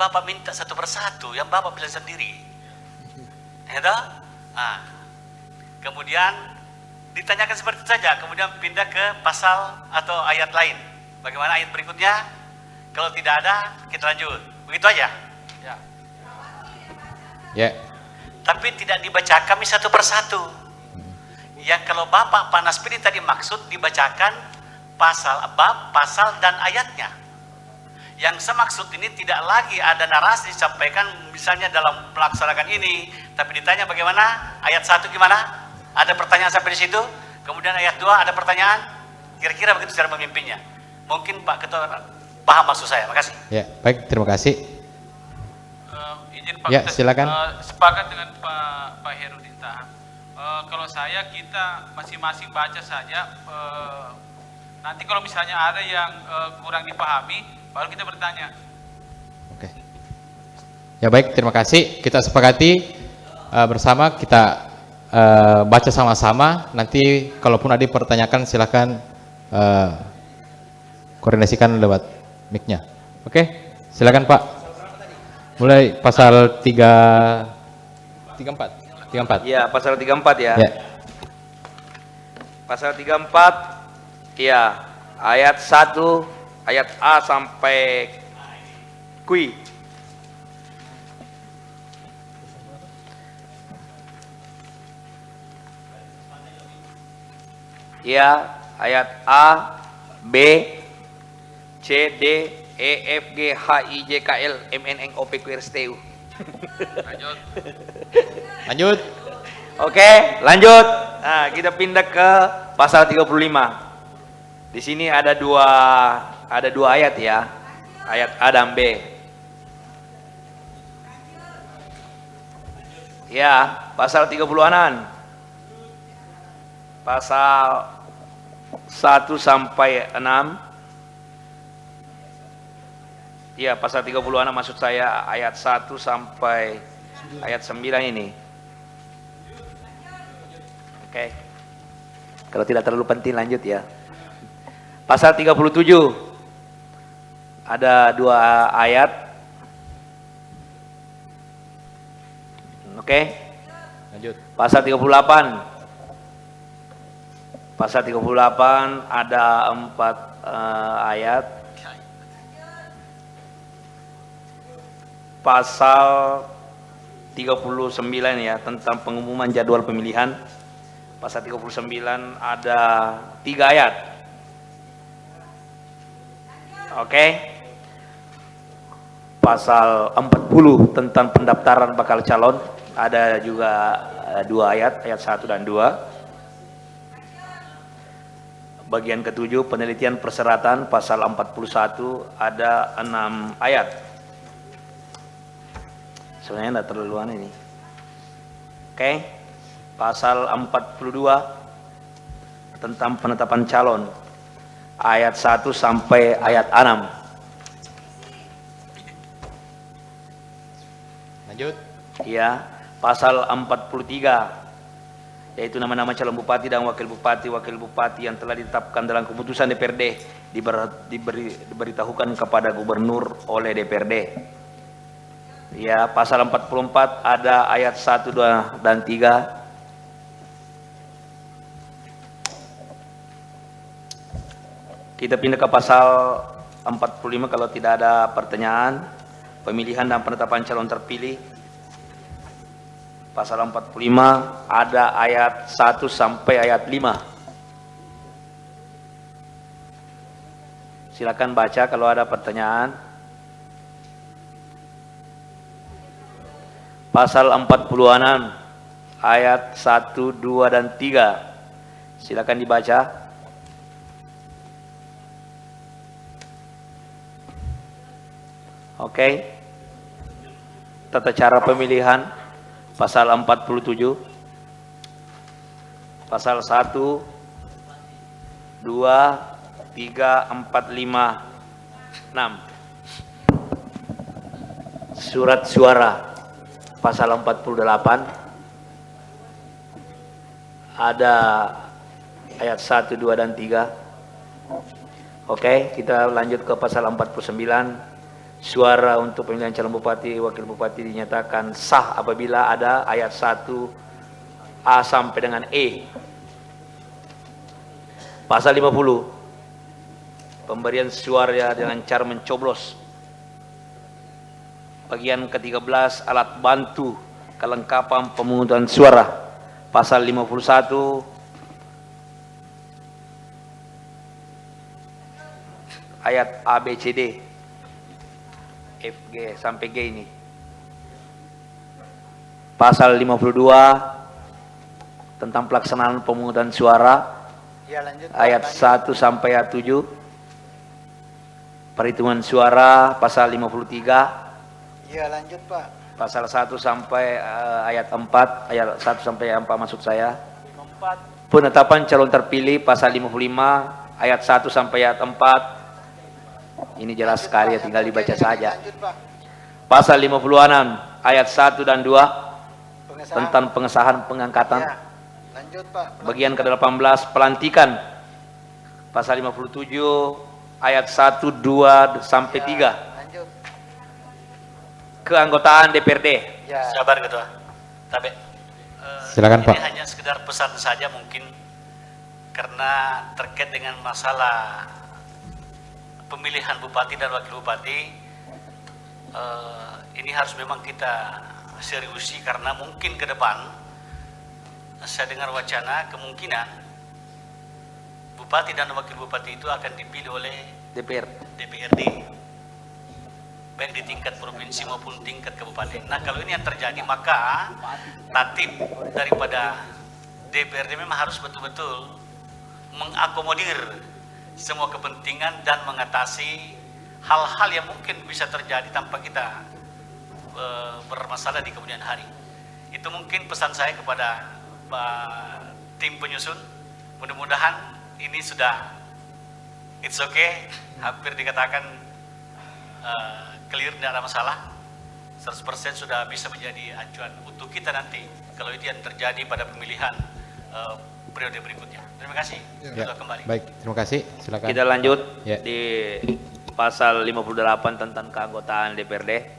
Bapak minta satu persatu, yang Bapak pilih sendiri. Ya, kemudian ditanyakan seperti itu saja, kemudian pindah ke pasal atau ayat lain. Bagaimana ayat berikutnya? Kalau tidak ada, kita lanjut. Begitu aja. Ya. Ya. Tapi tidak dibaca kami satu persatu. Yang kalau Bapak panas pilih tadi maksud dibacakan pasal, bab, pasal dan ayatnya. Yang semaksud ini tidak lagi ada narasi disampaikan misalnya dalam melaksanakan ini, tapi ditanya bagaimana ayat 1 gimana? Ada pertanyaan sampai di situ. Kemudian ayat 2 ada pertanyaan. Kira-kira begitu cara memimpinnya. Mungkin Pak Ketua paham maksud saya. Makasih. Ya, baik, terima kasih. Izin Pak, ya, silakan. Sepakat dengan Pak Herudin Tahan. Kalau saya, kita masing-masing baca saja. Nanti kalau misalnya ada yang kurang dipahami, baru kita bertanya. Oke. Ya baik, terima kasih. Kita sepakati bersama, kita baca sama-sama. Nanti kalaupun ada dipertanyakan, silakan koordinasikan lewat mic-nya. Oke, silakan Pak. Mulai pasal 34. Ya, pasal 34 ya. Ya. Pasal 34 ya, ayat 1, ayat A sampai Q. Ya, ayat A, B, C, D, E, F, G, H, I, J, K, L, M, N, N, O, P, Q, R, S, T, U. Lanjut. Oke, lanjut. Nah, kita pindah ke pasal 35. Di sini ada dua ayat ya. Ayat A dan B. Ya, pasal 36. Pasal 1 sampai 6. Ya, pasal 36 maksud saya ayat 1 sampai ayat 9 ini. Oke. Kalau tidak terlalu penting lanjut ya. Pasal 37 ada 2 ayat. Oke. Lanjut. Pasal 38. Pasal 38 ada 4 ayat. Pasal 39 ya, tentang pengumuman jadwal pemilihan. Pasal 39 ada 3 ayat. Oke. Pasal 40 tentang pendaftaran bakal calon, ada juga 2 ayat, ayat 1 dan 2. Bagian ke-7 penelitian persyaratan, pasal 41 ada 6 ayat. Sebenarnya tidak terlalu aneh ini. Oke. Pasal 42 tentang penetapan calon, ayat 1 sampai ayat 6. Lanjut. Ya, pasal 43 yaitu nama-nama calon bupati dan wakil bupati yang telah ditetapkan dalam keputusan DPRD diberitahukan kepada gubernur oleh DPRD. Ya, pasal 44 ada ayat 1, 2 dan 3. Kita pindah ke pasal 45 kalau tidak ada pertanyaan. Pemilihan dan penetapan calon terpilih. Pasal 45 ada ayat 1 sampai ayat 5. Silakan baca kalau ada pertanyaan. Pasal 46 ayat 1, 2 dan 3. Silakan dibaca. Oke. Tata cara pemilihan pasal 47. Pasal 1, 2, 3, 4, 5, 6. Surat suara pasal 48 ada ayat 1, 2 dan 3. Oke, kita lanjut ke pasal 49 suara untuk pemilihan calon bupati, wakil bupati dinyatakan sah apabila ada ayat 1A sampai dengan E. Pasal 50, pemberian suara dengan cara mencoblos. Bagian ke-13, alat bantu kelengkapan pemungutan suara. Pasal 51, ayat A, B, C, D, F, G sampai G ini. Pasal 52 tentang pelaksanaan pemungutan suara, Ya, lanjut, Pak. ayat 1 sampai ayat 7. Perhitungan suara pasal 53, Ya, lanjut, Pak. pasal 1 sampai ayat 4, ayat 1 sampai ayat 4 maksud saya. 54. Penetapan calon terpilih pasal 55 ayat 1 sampai ayat 4. Ini jelas Lanjut, sekali Pak. ya, tinggal Yang dibaca terkait saja. Lanjut, Pak. Pasal 56 ayat 1 dan 2 Pengesahan. tentang pengesahan pengangkatan. Ya, lanjut, Pak. Bagian ke-18 pelantikan. Pasal 57 ayat 1, 2 sampai 3. Lanjut. Keanggotaan DPRD. Ya. Sabar Ketua. Tabe. Silakan, Ini Pak. hanya sekedar pesan saja mungkin karena terkait dengan masalah pemilihan bupati dan wakil bupati. Ini harus memang kita seriusi karena mungkin ke depan saya dengar wacana kemungkinan bupati dan wakil bupati itu akan dipilih oleh DPRD, baik di tingkat provinsi maupun tingkat kabupaten. Nah, kalau ini yang terjadi maka tatib daripada DPRD memang harus betul-betul mengakomodir semua kepentingan dan mengatasi hal-hal yang mungkin bisa terjadi tanpa kita bermasalah di kemudian hari. Itu mungkin pesan saya kepada tim penyusun. Mudah-mudahan ini sudah it's okay, hampir dikatakan clear, tidak ada masalah. 100% sudah bisa menjadi acuan untuk kita nanti kalau itu yang terjadi pada pemilihan periode berikutnya. Terima kasih. Ya. Ketua kembali. Baik, terima kasih. Silakan. Kita lanjut Ya. di pasal 58 tentang keanggotaan DPRD.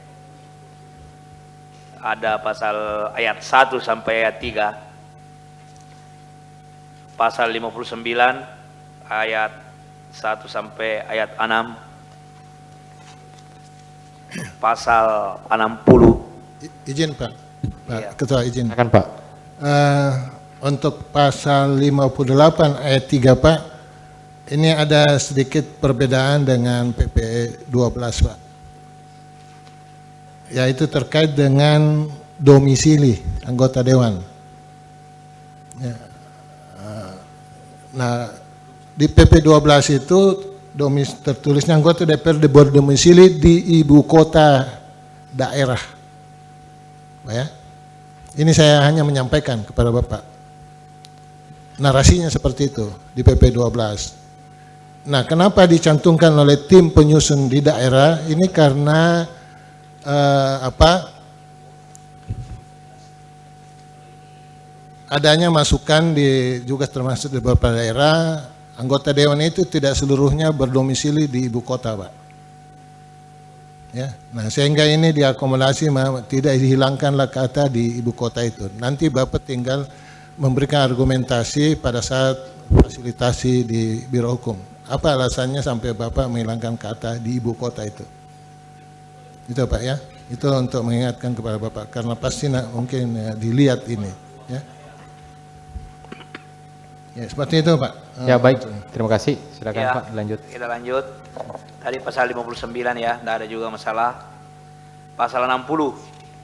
Ada pasal ayat 1 sampai ayat 3. Pasal 59 ayat 1 sampai ayat 6. Pasal 60. Izin Pak, Iya. Ketua izin. Silakan, Pak. Untuk pasal 58 ayat 3 Pak, ini ada sedikit perbedaan dengan PP 12 Pak. Yaitu terkait dengan domisili anggota dewan. Ya. Nah, di PP 12 itu tertulisnya anggota DPRD berdomisili di ibu kota daerah. Pak ya. Ini saya hanya menyampaikan kepada Bapak. Narasinya seperti itu di PP 12. Nah, kenapa dicantumkan oleh tim penyusun di daerah? Ini karena adanya masukan juga termasuk di beberapa daerah, anggota dewan itu tidak seluruhnya berdomisili di ibu kota, Pak. Ya, nah sehingga ini diakomodasi, tidak dihilangkanlah kata di ibu kota itu. Nanti Bapak tinggal memberikan argumentasi pada saat fasilitasi di Biro Hukum. Apa alasannya sampai Bapak menghilangkan kata di ibu kota itu? Itu Pak ya. Itu untuk mengingatkan kepada Bapak karena pasti mungkin dilihat ini ya. Ya, seperti itu Pak. Ya, baik. Terima kasih. Silakan Ya, Pak, lanjut. Kita lanjut. Tadi pasal 59 ya, tidak ada juga masalah. Pasal 60,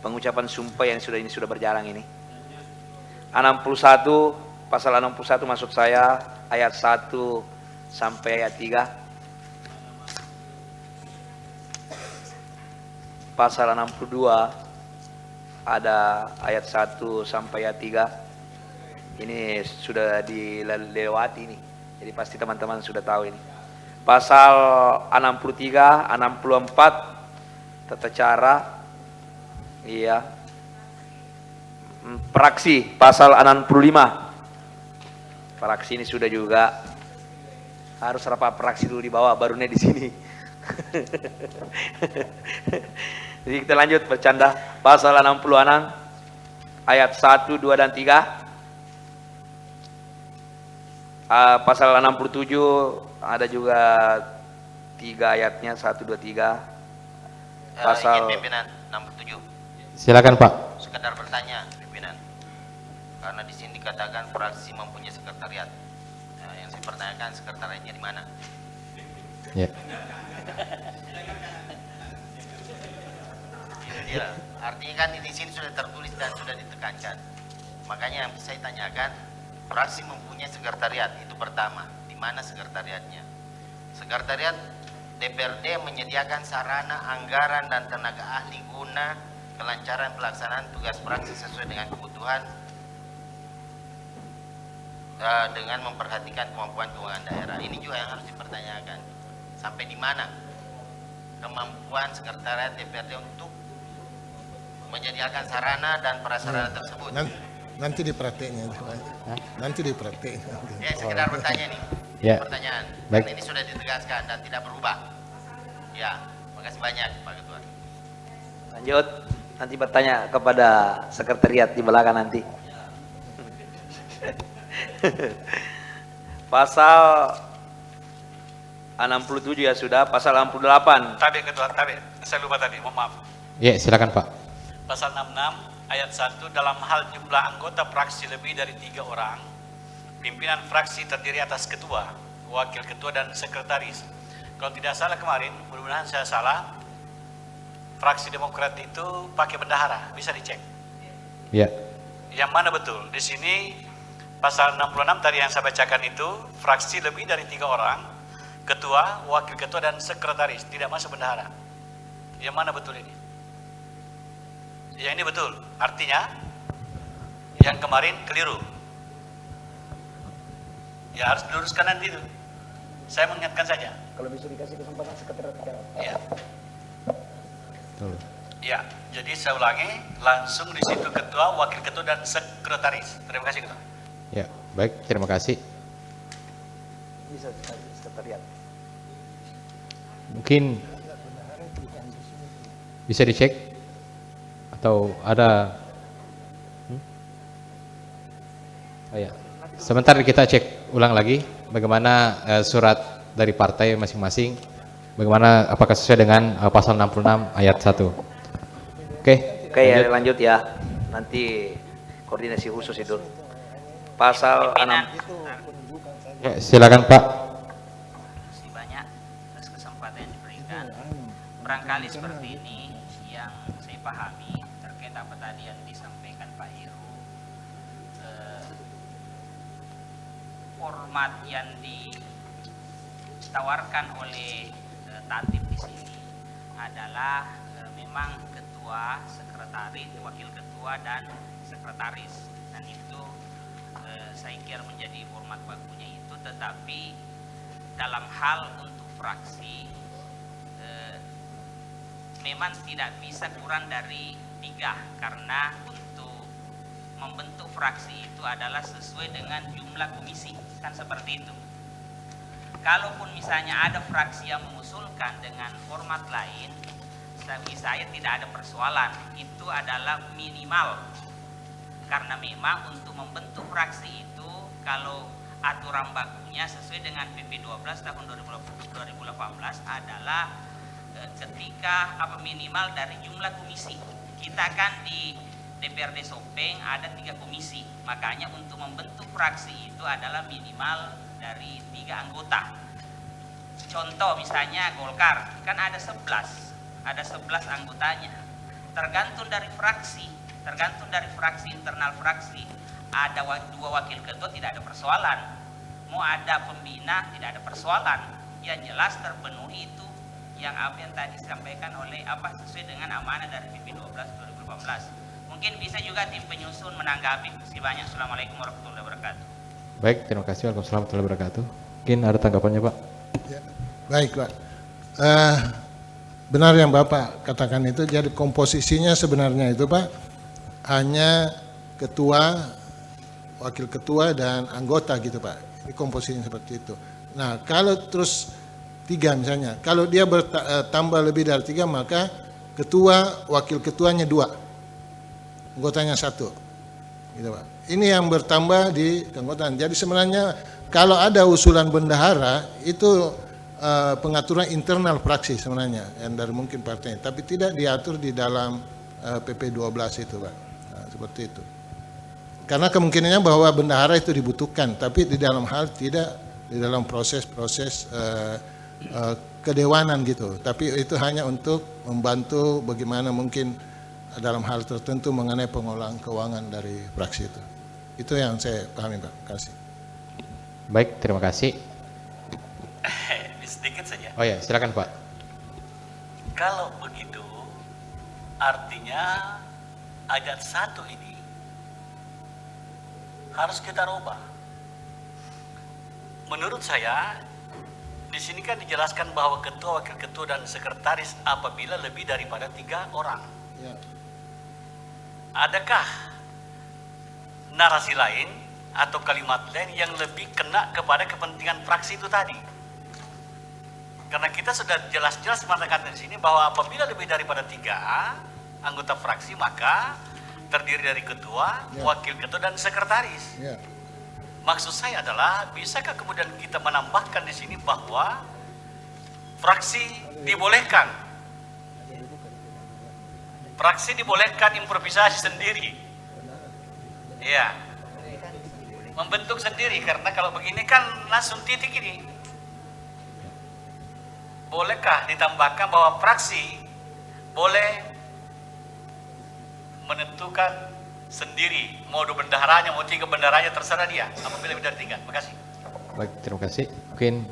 pengucapan sumpah yang sudah berjalan ini. 61, pasal 61 maksud saya ayat 1 sampai ayat 3. Pasal 62 ada ayat 1 sampai ayat 3. Ini sudah dilewati ini. Jadi pasti teman-teman sudah tahu ini. Pasal 63, 64 tata cara, iya. Praksi, pasal 65. Praksi ini sudah juga harus rapat praksi dulu di bawah, barunya di sini. Jadi kita lanjut bercanda. Pasal 66 ayat 1, 2 dan 3. Pasal 67 ada juga 3 ayatnya, 1, 2, 3. Pasal Izin pimpinan 67. Silakan Pak. Sekedar bertanya pimpinan. Karena di sini dikatakan fraksi mempunyai sekretariat. Nah, yang saya pertanyakan sekretariatnya di mana? Ya. Itu dia. Artinya kan di sini sudah tertulis dan sudah ditekankan. Makanya yang saya tanyakan, fraksi mempunyai sekretariat, itu pertama. Di mana sekretariatnya? Sekretariat DPRD menyediakan sarana, anggaran, dan tenaga ahli guna kelancaran pelaksanaan tugas fraksi sesuai dengan kebutuhan dengan memperhatikan kemampuan keuangan daerah. Ini juga yang harus dipertanyakan. Sampai di mana kemampuan sekretariat DPRD untuk menyediakan sarana dan prasarana tersebut? Nanti di prakteknya. Nanti di prakteknya. Ya, sekedar bertanya nih. Ya. Pertanyaan. Baik. Karena ini sudah ditegaskan dan tidak berubah. Ya, makasih banyak Pak Ketua. lanjut. Nanti bertanya kepada sekretariat di belakang nanti. Pasal 67 ya sudah, pasal 68. Tabe Ketua, tabe. Saya lupa tadi, mohon maaf. Ya, silakan Pak. Pasal 66 ayat 1, dalam hal jumlah anggota fraksi lebih dari 3 orang, pimpinan fraksi terdiri atas ketua, wakil ketua, dan sekretaris. Kalau tidak salah kemarin, mudah-mudahan saya salah, fraksi Demokrat itu pakai bendahara, bisa dicek. Ya. Yang mana betul? Di sini pasal 66 tadi yang saya bacakan itu, fraksi lebih dari 3 orang, ketua, wakil ketua, dan sekretaris, tidak masuk bendahara. Yang mana betul ini? Yang ini betul, artinya yang kemarin keliru. Ya harus diluruskan nanti itu. Saya mengingatkan saja. Kalau bisa dikasih kesempatan sekretariat. Ya. Betul. Ya, jadi saya ulangi, langsung di situ ketua, wakil ketua, dan sekretaris. Terima kasih ketua. Ya, baik, terima kasih. Bisa sekretariat. Mungkin bisa dicek atau ada Oh ya. Sebentar kita cek ulang lagi bagaimana surat dari partai masing-masing, bagaimana apakah sesuai dengan pasal 66 ayat 1. Oke, Oke, lanjut ya. Nanti koordinasi khusus itu. Pasal 6. ya, silakan Pak. Terima banyak atas kesempatan yang diberikan. Barangkali seperti ini yang saya pahami terkait apa tadi yang disampaikan Pak Heru. Format yang ditawarkan oleh tatip di sini adalah memang ketua, sekretaris, wakil ketua, dan sekretaris, dan itu saya kira menjadi format bakunya itu. Tetapi dalam hal untuk fraksi memang tidak bisa kurang dari 3, karena untuk membentuk fraksi itu adalah sesuai dengan jumlah komisi, kan seperti itu. Kalaupun misalnya ada fraksi yang mengusulkan dengan format lain, bagi saya tidak ada persoalan, itu adalah minimal. Karena memang untuk membentuk fraksi itu, kalau aturan bakunya sesuai dengan PP 12 tahun 2018 adalah ketika minimal dari jumlah komisi. Kita kan di DPRD Sopeng ada 3 komisi, makanya untuk membentuk fraksi itu adalah minimal dari 3 anggota. Contoh misalnya Golkar kan ada 11 anggotanya, tergantung dari fraksi internal fraksi. Ada 2 wakil ketua, tidak ada persoalan. Mau ada pembina, tidak ada persoalan. Yang jelas terpenuhi itu yang apa yang tadi disampaikan oleh sesuai dengan amanah dari PP 12 2018. Mungkin bisa juga tim penyusun menanggapi. Terima kasih banyak. Assalamualaikum warahmatullahi wabarakatuh. Baik, terima kasih. Waalaikumsalam warahmatullahi wabarakatuh. Mungkin ada tanggapannya Pak? Ya, baik Pak. Benar yang Bapak katakan itu, jadi komposisinya sebenarnya itu Pak, hanya ketua, wakil ketua, dan anggota gitu Pak. Ini komposisinya seperti itu. Nah, kalau terus 3 misalnya. Kalau dia bertambah lebih dari 3, maka ketua, wakil ketuanya 2, anggotanya 1. Gitu, Pak. Ini yang bertambah di keanggotaan. Jadi sebenarnya kalau ada usulan bendahara itu pengaturan internal fraksi sebenarnya yang dari mungkin partainya, tapi tidak diatur di dalam PP 12 itu, Pak. Nah, seperti itu. Karena kemungkinannya bahwa bendahara itu dibutuhkan, tapi di dalam hal tidak di dalam proses-proses kedewanan gitu. Tapi itu hanya untuk membantu bagaimana mungkin dalam hal tertentu mengenai pengolahan keuangan dari fraksi itu. Itu yang saya pahami, Pak. Terima kasih. Baik, terima kasih. Sedikit saja. Oh ya, silakan Pak. Kalau begitu, artinya ayat 1 ini harus kita rubah. Menurut saya, di sini kan dijelaskan bahwa ketua, wakil ketua, dan sekretaris apabila lebih daripada 3 orang. Ya. Adakah narasi lain atau kalimat lain yang lebih kena kepada kepentingan fraksi itu tadi? Karena kita sudah jelas-jelas mengatakan di sini bahwa apabila lebih daripada 3 anggota fraksi, maka terdiri dari ketua, wakil ketua, dan sekretaris. Ya. Maksud saya adalah, bisakah kemudian kita menambahkan di sini bahwa fraksi dibolehkan improvisasi sendiri, ya, membentuk sendiri, karena kalau begini kan langsung titik ini. Bolehkah ditambahkan bahwa fraksi boleh menentukan sendiri mau 2 bendaharanya, mau 3 bendaharanya, terserah dia apabila lebih dari 3. Terima kasih. Baik, terima kasih. Mungkin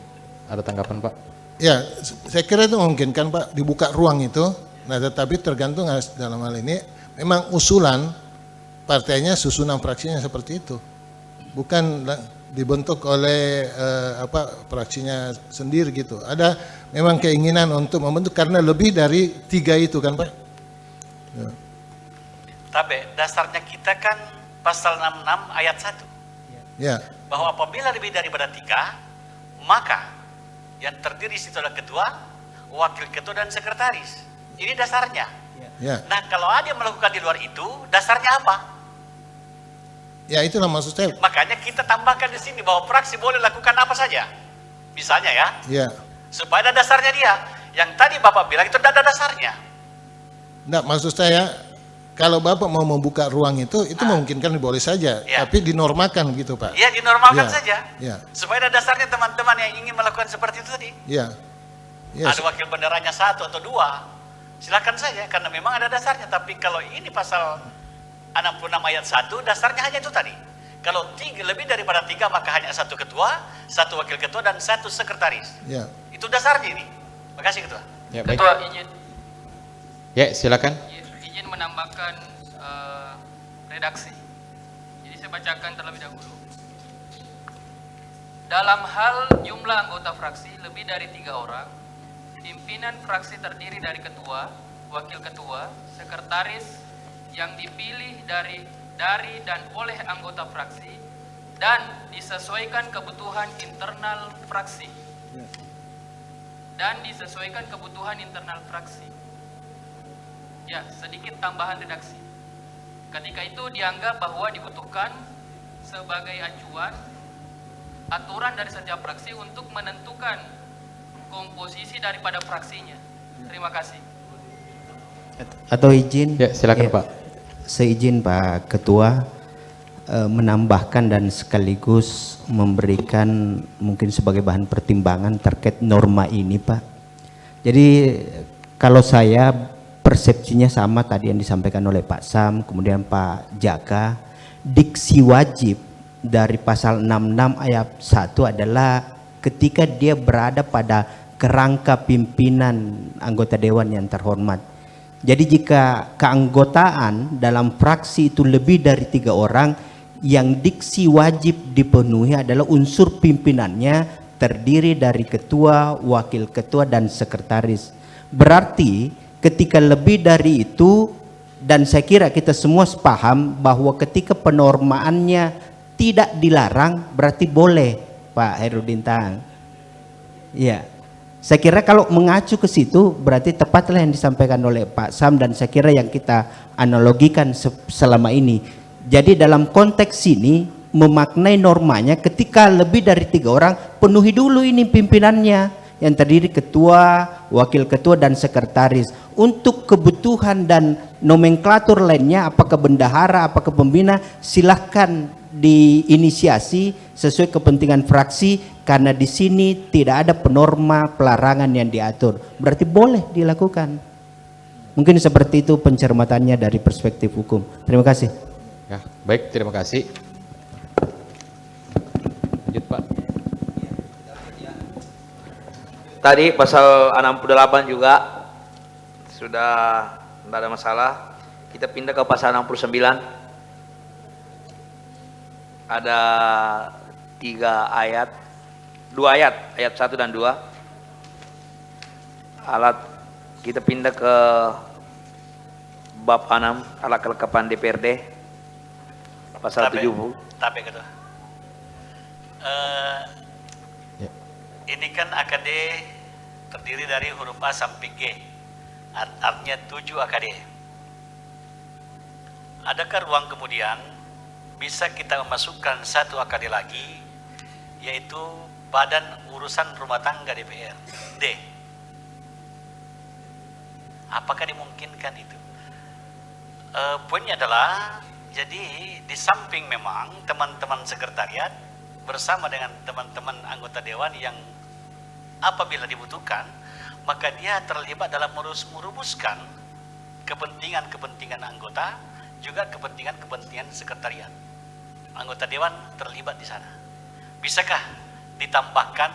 ada tanggapan Pak? Ya, saya kira itu mungkin kan Pak, dibuka ruang itu. Nah, tetapi tergantung dalam hal ini memang usulan partainya, susunan fraksinya seperti itu. Bukan dibentuk oleh fraksinya sendiri gitu. Ada memang keinginan untuk membentuk karena lebih dari 3 itu kan Pak. Ya. Tapi dasarnya kita kan pasal 66 ayat 1. Ya. Bahwa apabila lebih daripada 3, maka yang terdiri situ adalah ketua, wakil ketua, dan sekretaris. Ini dasarnya. Ya. Nah, kalau ada yang melakukan di luar itu, dasarnya apa? Ya, itulah maksud saya. Makanya kita tambahkan di sini bahwa fraksi boleh lakukan apa saja. Misalnya ya, Ya. supaya ada dasarnya dia. Yang tadi Bapak bilang itu tidak ada dasarnya. Nah, maksud saya kalau Bapak mau membuka ruang itu memungkinkan boleh saja, Ya. tapi dinormakan gitu Pak. Ya, dinormalkan Ya. saja. Ya. Supaya ada dasarnya teman-teman yang ingin melakukan seperti itu tadi. Ya. Ya. Ada wakil benderanya 1 atau 2, silakan saja karena memang ada dasarnya. Tapi kalau ini pasal 66 ayat 1, dasarnya hanya itu tadi. Kalau lebih daripada 3, maka hanya 1 ketua, 1 wakil ketua, dan 1 sekretaris. Ya. Itu dasarnya ini. Makasih Ketua. Ya, baik. Ketua izin, Ya, silakan. izin menambahkan redaksi. Jadi saya bacakan terlebih dahulu. Dalam hal jumlah anggota fraksi lebih dari 3 orang, pimpinan fraksi terdiri dari ketua, wakil ketua, sekretaris yang dipilih dari dan oleh anggota fraksi dan disesuaikan kebutuhan internal fraksi. Dan disesuaikan kebutuhan internal fraksi. Ya, sedikit tambahan redaksi. Ketika itu dianggap bahwa dibutuhkan sebagai acuan aturan dari setiap fraksi untuk menentukan komposisi daripada fraksinya. Terima kasih. Atau izin? Ya, silakan Ya, Pak. Seizin Pak Ketua menambahkan dan sekaligus memberikan mungkin sebagai bahan pertimbangan terkait norma ini Pak. Jadi kalau saya persepsinya sama tadi yang disampaikan oleh Pak Sam, kemudian Pak Jaka, diksi wajib dari pasal 66 ayat 1 adalah ketika dia berada pada kerangka pimpinan anggota dewan yang terhormat. Jadi jika keanggotaan dalam fraksi itu lebih dari 3 orang, yang diksi wajib dipenuhi adalah unsur pimpinannya terdiri dari ketua, wakil ketua, dan sekretaris. Berarti ketika lebih dari itu, dan saya kira kita semua sepaham bahwa ketika penormaannya tidak dilarang, berarti boleh Pak Herudin Tahang. Ya. Saya kira kalau mengacu ke situ berarti tepatlah yang disampaikan oleh Pak Sam, dan saya kira yang kita analogikan selama ini. Jadi dalam konteks ini memaknai normanya ketika lebih dari 3 orang, penuhi dulu ini pimpinannya yang terdiri ketua, wakil ketua dan sekretaris. Untuk kebutuhan dan nomenklatur lainnya, apakah bendahara, apakah pembina, silahkan diinisiasi sesuai kepentingan fraksi, karena di sini tidak ada penorma pelarangan yang diatur. Berarti boleh dilakukan. Mungkin seperti itu pencermatannya dari perspektif hukum. Terima kasih. Ya, baik, terima kasih. Lanjut, Pak. Tadi pasal 68 juga sudah tidak ada masalah. Kita pindah ke pasal 69. Ada 3 ayat, 2 ayat, ayat 1 dan 2. Alat, kita pindah ke bab 6, alat kelengkapan DPRD, pasal 70. Tapi gitu. Ini kan AKD terdiri dari huruf A sampai G, artinya 7 AKD. Adakah ruang kemudian bisa kita memasukkan 1 AKD lagi, yaitu Badan Urusan Rumah Tangga DPR, D? Apakah dimungkinkan itu? Poinnya adalah, jadi di samping memang teman-teman sekretariat bersama dengan teman-teman anggota dewan yang apabila dibutuhkan, maka dia terlibat dalam merumuskan kepentingan-kepentingan anggota, juga kepentingan-kepentingan sekretariat. Anggota dewan terlibat di sana. Bisakah ditambahkan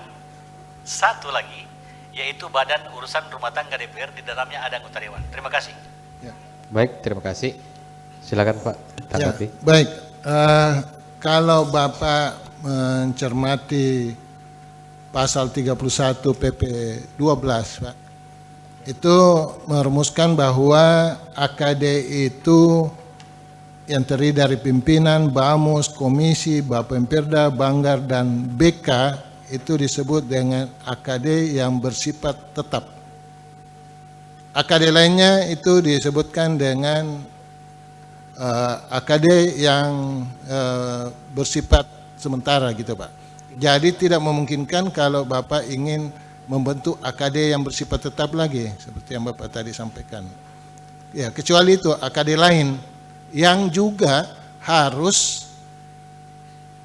1 lagi, yaitu Badan Urusan Rumah Tangga DPR, di dalamnya ada anggota dewan? Terima kasih. Ya. Baik, terima kasih. Silakan Pak tanggapi. Ya, baik. Kalau Bapak mencermati pasal 31 PP 12, Pak, itu merumuskan bahwa AKD itu yang terdiri dari pimpinan, Bamus, Komisi, Bapemperda, Banggar, dan BK, itu disebut dengan AKD yang bersifat tetap. AKD lainnya itu disebutkan dengan AKD yang bersifat sementara gitu, Pak. Jadi tidak memungkinkan kalau Bapak ingin membentuk AKD yang bersifat tetap lagi, seperti yang Bapak tadi sampaikan. Ya, kecuali itu AKD lain yang juga harus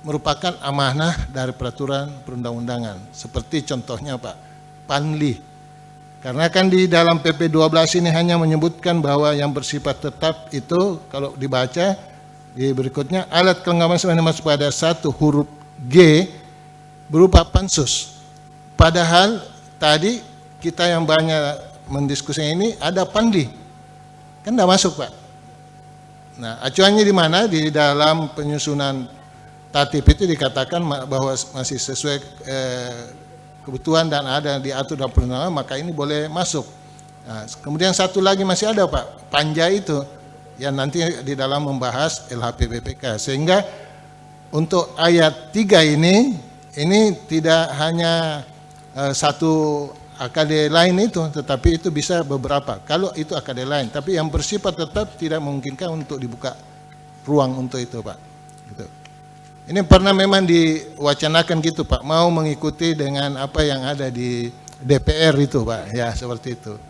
merupakan amanah dari peraturan perundang-undangan. Seperti contohnya Pak, Panli. Karena kan di dalam PP 12 ini hanya menyebutkan bahwa yang bersifat tetap itu, kalau dibaca di berikutnya, alat kelengkapan sebagaimana masuk pada 1 huruf G berupa pansus. Padahal tadi kita yang banyak mendiskusikan ini ada Panli. Kan tidak masuk, Pak. Nah, acuannya di mana? Di dalam penyusunan tatip itu dikatakan bahwa masih sesuai kebutuhan dan ada diatur dalam perundang-undangan, maka ini boleh masuk. Nah, kemudian 1 lagi masih ada, Pak, Panja itu yang nanti di dalam membahas LHPPPK. Sehingga untuk ayat 3 ini tidak hanya 1 AKD lain itu, tetapi itu bisa beberapa. Kalau itu AKD lain, tapi yang bersifat tetap tidak memungkinkan untuk dibuka ruang untuk itu, Pak. Gitu. Ini pernah memang diwacanakan gitu, Pak, mau mengikuti dengan apa yang ada di DPR itu, Pak, ya seperti itu.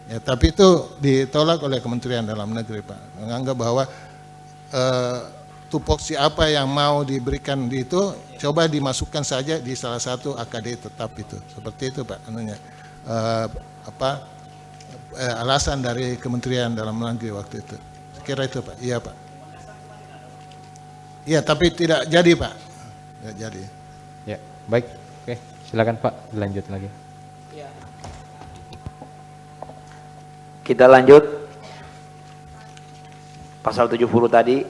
Ya, tapi itu ditolak oleh Kementerian Dalam Negeri, Pak, menganggap bahwa tupoksi apa yang mau diberikan di itu coba dimasukkan saja di salah satu AKD tetap itu, seperti itu, Pak, anunya. Alasan dari Kementerian Dalam Negeri waktu itu. Kira itu, Pak. Iya, Pak. Iya, tapi tidak jadi, Pak. Tidak jadi. Ya, baik. Oke, silakan Pak, lanjut lagi. Kita lanjut. Pasal 70 tadi.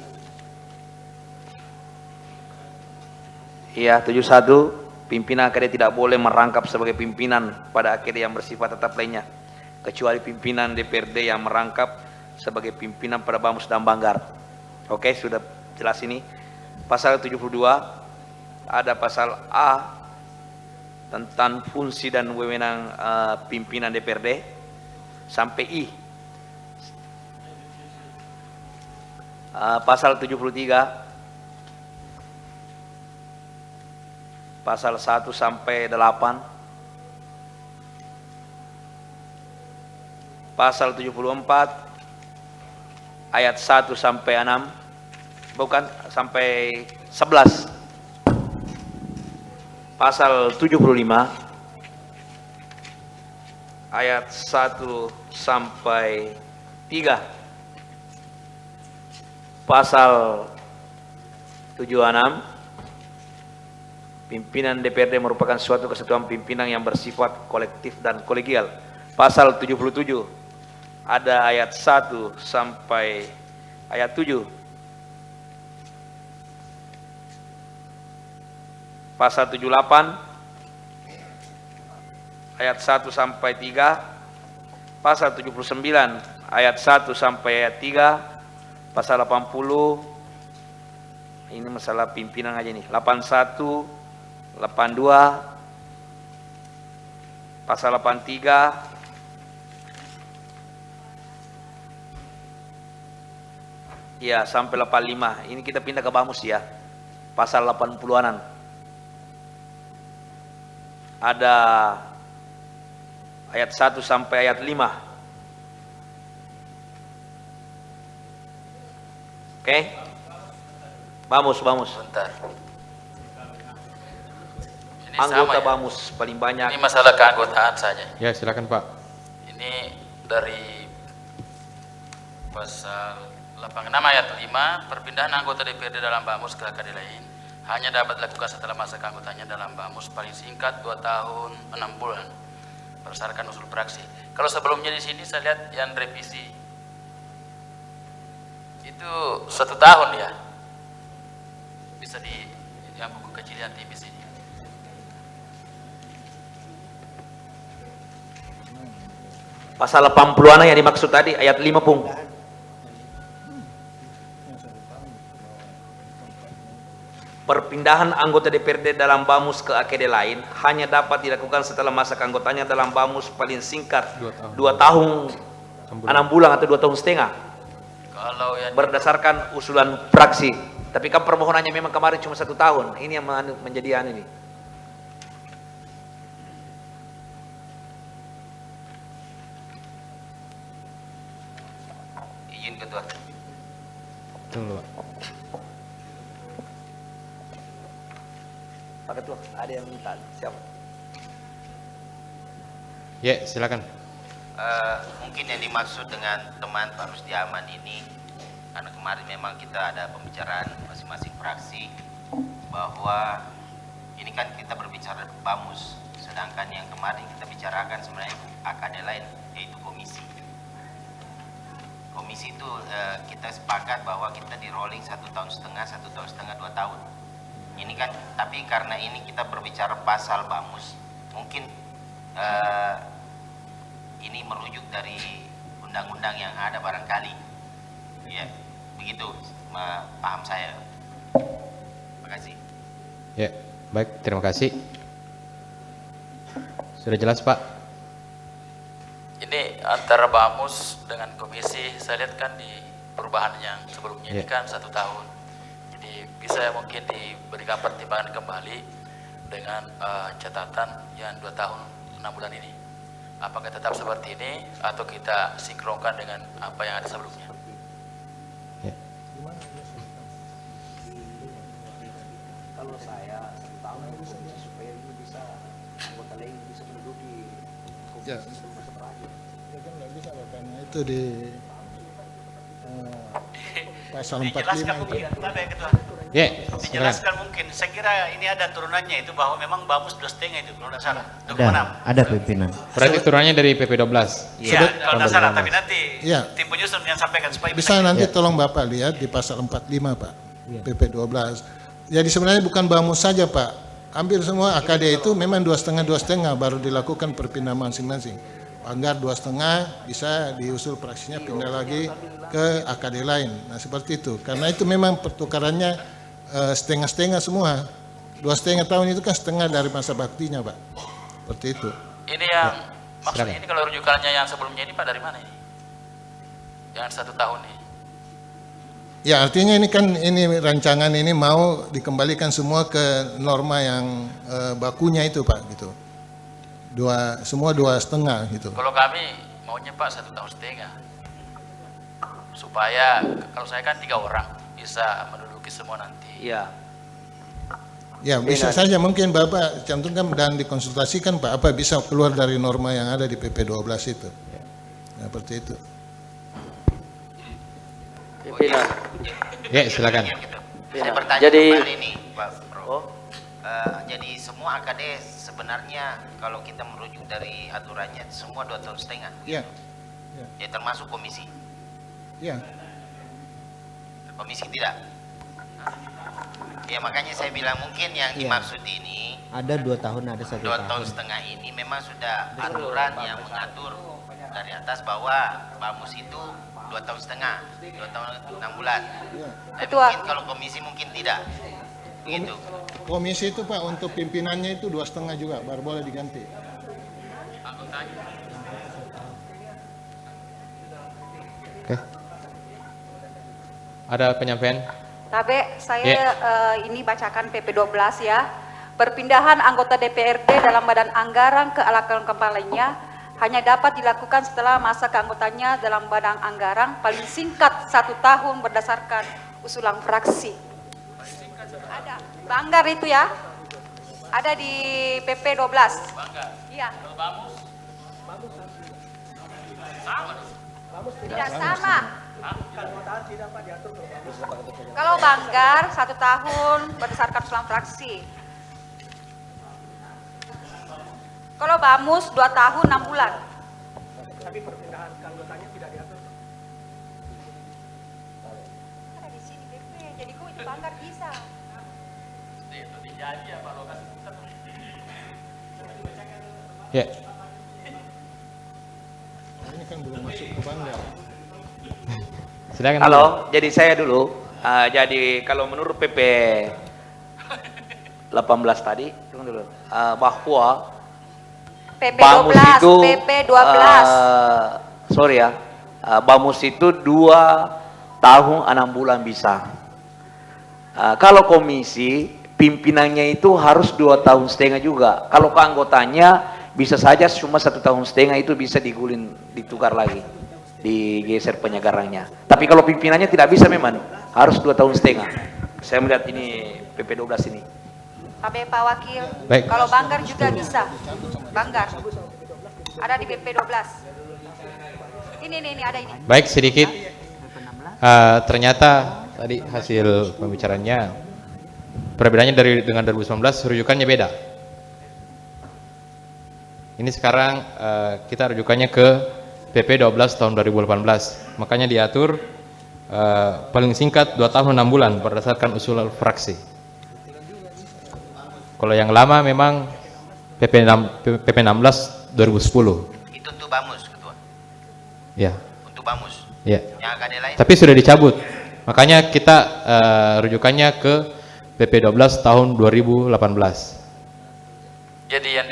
Iya, 71. Pimpinan AKD tidak boleh merangkap sebagai pimpinan pada AKD yang bersifat tetap lainnya, kecuali pimpinan DPRD yang merangkap sebagai pimpinan pada Bamus dan Banggar. Oke, sudah jelas ini. Pasal 72, ada pasal A tentang fungsi dan wewenang pimpinan DPRD sampai I. Pasal 73, pasal 1 sampai 8, pasal 74 ayat 1 sampai 6, bukan sampai 11, pasal 75 ayat 1 sampai 3, pasal 76 pimpinan DPRD merupakan suatu kesatuan pimpinan yang bersifat kolektif dan kolegial. Pasal 77 ada ayat 1 sampai ayat 7. Pasal 78 ayat 1 sampai 3, pasal 79 ayat 1 sampai ayat 3, pasal 80 ini masalah pimpinan aja nih, 81, 82, pasal 83, ya sampai 85. Ini kita pindah ke Bamus ya, pasal 80-anan. Ada ayat 1 sampai ayat 5. Oke? Bamus. Bentar. Ini Anggota sama ya? Bamus paling banyak. Ini masalah keanggotaan saja. Ya, silakan Pak. Ini dari pasal 86 ayat 5, perpindahan anggota DPRD dalam Bamus ke AKD lain hanya dapat dilakukan setelah masa keanggotaannya dalam Bamus paling singkat 2 tahun 6 bulan berdasarkan usul praksi. Kalau sebelumnya di sini saya lihat yang revisi itu 1 tahun ya, bisa di yang buku kecil yang tipis ini. Pasal 80-an yang dimaksud tadi ayat 5 Pung. Perpindahan anggota DPRD dalam Bamus ke AKD lain hanya dapat dilakukan setelah masa keanggotaannya dalam Bamus paling singkat 2 tahun 6 bulan atau 2 tahun setengah. Kalau yang berdasarkan usulan praksi. Tapi kan permohonannya memang kemarin cuma 1 tahun. Ini yang menjadi ini. Izin Ketua. Tunggu, Pak. Pak Ketua, ada yang minta. Siapa? Ya, silakan. Mungkin yang dimaksud dengan teman Pak Rusdi Aman ini, karena kemarin memang kita ada pembicaraan masing-masing fraksi bahwa ini kan kita berbicara Bamus, sedangkan yang kemarin kita bicarakan sebenarnya AKD lain, yaitu komisi. Komisi itu kita sepakat bahwa kita di rolling 1,5 tahun, 1,5 tahun, 2 tahun. Ini kan, tapi karena ini kita berbicara pasal Bamus, mungkin ini merujuk dari undang-undang yang ada barangkali. Ya, begitu paham saya. Terima kasih. Ya, baik, terima kasih. Sudah jelas, Pak? ini antara Bamus dengan komisi, saya lihat kan di perubahan yang sebelumnya ini kan 1 tahun. Jadi bisa mungkin diberikan pertimbangan kembali dengan catatan yang 2 tahun 6 bulan ini. Apakah tetap seperti ini atau kita sinkronkan dengan apa yang ada sebelumnya? Kalau saya 1 tahun supaya ini bisa anggota lain bisa menduduki komisi masa terakhir. Ya kan nggak bisa Pak, karena itu di pasal 45 Dijelaskan itu. mungkin, Ketua. Ya, Dijelaskan mungkin. Saya kira ini ada turunannya itu bahwa memang Bamus 2,5 itu kalau tidak salah. 26. Ada pimpinan. Berarti turunannya dari PP 12. Iya, kalau tidak salah. Tapi nanti Ya. tim penyusun yang sampaikan supaya Bisa nanti tolong Bapak lihat di pasal 45 Pak, PP 12. Jadi sebenarnya bukan Bamus saja Pak, hampir semua AKD itu memang 2,5 baru dilakukan perpindahan masing-masing. Anggar 2,5 bisa diusul praksinya pindah lagi ke AKD lain. Nah seperti itu, karena itu memang pertukarannya setengah-setengah semua. 2,5 tahun itu kan setengah dari masa baktinya, Pak. Seperti itu. Ini yang silakan. maksudnya ini kalau rujukannya yang sebelumnya ini Pak dari mana ini? Yang 1 tahun ini. Ya, artinya ini kan ini rancangan ini mau dikembalikan semua ke norma yang bakunya itu, Pak, gitu. Semua 2,5 gitu. Kalau kami maunya Pak 1,5 tahun. Supaya kalau saya kan 3 orang bisa menduduki semua nanti. Iya. Ya, bisa saja mungkin Bapak cantumkan dan dikonsultasikan, Pak, apa bisa keluar dari norma yang ada di PP 12 itu. Ya, seperti itu. Pimpinan. Ya, silakan. Saya bertanya Jadi- kembali nih, Pak Bro. Jadi semua AKD sebenarnya kalau kita merujuk dari aturannya semua 2,5 tahun. Ya. Ya termasuk komisi. Ya. Komisi tidak. Ya makanya saya bilang mungkin yang Iya. dimaksud ini Ada 2 tahun, ada 1 2,5 tahun. tahun ini memang sudah aturan yang mengatur dari atas bahwa bamus itu 2,5 tahun, 2 tahun 6 bulan. Tapi Ketua. mungkin kalau komisi mungkin tidak. Begitu. Komisi itu, Pak, untuk pimpinannya itu 2,5 juga, baru boleh diganti. Oke. Ada penyampaian? Tabe, saya Ya. ini bacakan PP 12 ya. Perpindahan anggota DPRD dalam badan anggaran ke alat kelengkapan lainnya hanya dapat dilakukan setelah masa keanggotaannya dalam badan anggaran paling singkat 1 tahun berdasarkan usulan fraksi. Ada, Banggar itu ya. Ada di PP 12. Iya. Tidak sama. Kalau Banggar 1 tahun berdasarkan usulan fraksi. Kalau Bamus 2 tahun 6 bulan. Tapi perpindahan anggotanya tidak diatur. Ada di sini BP, jadi kok itu Banggar bisa. Ya. Ini kan belum masuk ke Banggar. Silakan. Halo, jadi saya dulu. Jadi kalau menurut PP 18 tadi, tunggu dulu, bahwa PP Bamus 12, itu, PP 12. sorry ya, Bamus itu 2 tahun 6 bulan bisa. Kalau komisi, pimpinannya itu harus 2,5 tahun juga. Kalau keanggotanya bisa saja cuma 1,5 tahun itu bisa ditukar lagi, digeser penyegarannya. Tapi kalau pimpinannya tidak bisa memang, harus 2,5 tahun. Saya melihat ini PP 12 ini. Pak Wakil, Baik. kalau Banggar juga bisa. Banggar. Ada di PP 12. Ini ada ini. Baik, sedikit. Ternyata tadi hasil pembicaranya perbedaannya dengan 2019 rujukannya beda. Ini sekarang kita rujukannya ke PP 12 tahun 2018. Makanya diatur paling singkat 2 tahun 6 bulan berdasarkan usulan fraksi. Kalau yang lama memang PP 16 2010. Itu untuk Bamus, Ketua. Ya. Untuk Bamus. Ya. Yang AKD lain. Tapi sudah dicabut. Makanya kita rujukannya ke PP 12 tahun 2018. Jadi yang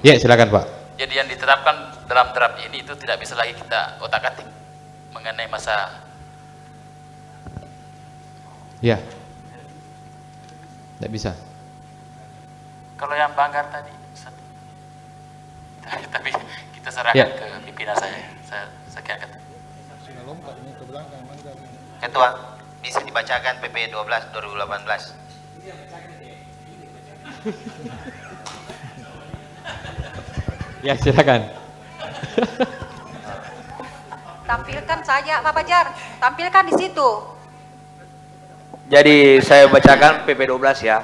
Ya, silakan Pak. Jadi yang ditetapkan dalam draft ini itu tidak bisa lagi kita otak-atik mengenai masa. Ya. Tidak bisa. Kalau yang Banggar tadi, tapi kita serahkan Ya. ke pimpinan saya. Saya kira kata. Sudah lompat ini ke belakang, Banggar. Ketua, bisa dibacakan PP 12 2018. Ya, silakan. Tampilkan saja Pak Fajar, tampilkan di situ. Jadi saya bacakan PP 12 ya.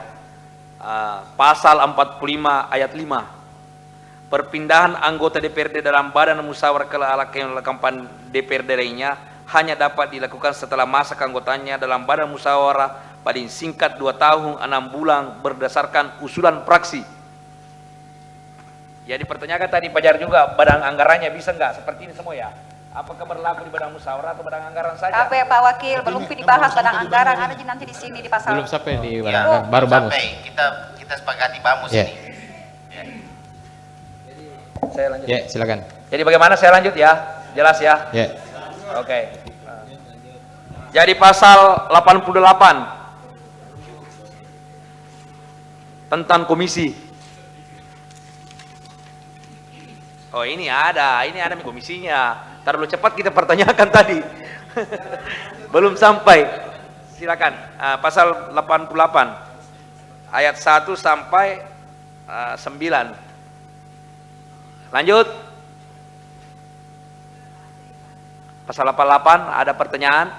Pasal 45 ayat 5. Perpindahan anggota DPRD dalam badan musyawarah kelengkapan DPRD lainnya hanya dapat dilakukan setelah masa keanggotaannya dalam badan musyawarah paling singkat 2 tahun 6 bulan berdasarkan usulan fraksi. Ya dipertanyakan tadi Pajar juga badan anggarannya bisa nggak seperti ini semua ya. Apakah berlaku di badan musyawarah atau badan anggaran saja? Tapi Pak Wakil, belum dibahas badan anggaran, ada nanti di sini di pasal. Belum sampai di Ya, badan anggaran, baru bamus. sampai kita sepakati bamus Ya. ini. Ya. Saya lanjut. Ya, silakan. Jadi bagaimana saya lanjut ya? Jelas ya? Ya. Oke. Jadi pasal 88 tentang komisi. Oh ini ada komisinya. Terlalu cepat kita pertanyakan tadi. Belum sampai. Silakan. Pasal 88 ayat 1 sampai 9. Lanjut. Pasal 88 ada pertanyaan?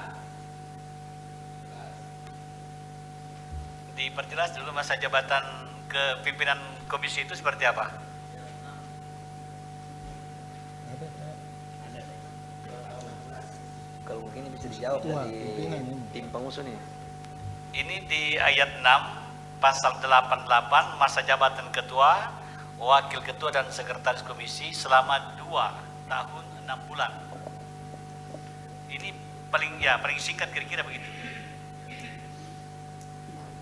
Diperjelas dulu masa jabatan kepimpinan komisi itu seperti apa? Kalau mungkin bisa dijawab dari tim pengusun ini. Ini di ayat 6 pasal 88 masa jabatan ketua, wakil ketua dan sekretaris komisi selama 2 tahun 6 bulan. Ini paling singkat kira-kira begitu.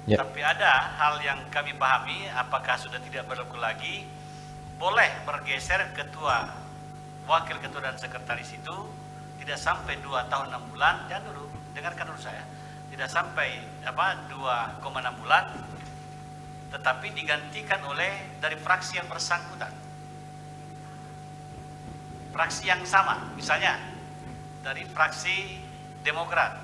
Ya. Tapi ada hal yang kami pahami, apakah sudah tidak berlaku lagi, boleh bergeser ketua, wakil ketua dan sekretaris itu tidak sampai 2 tahun 6 bulan. Jangan dulu, dengarkan dulu saya. Tidak sampai 2,6 bulan, tetapi digantikan oleh dari fraksi yang bersangkutan, fraksi yang sama. Misalnya dari fraksi Demokrat,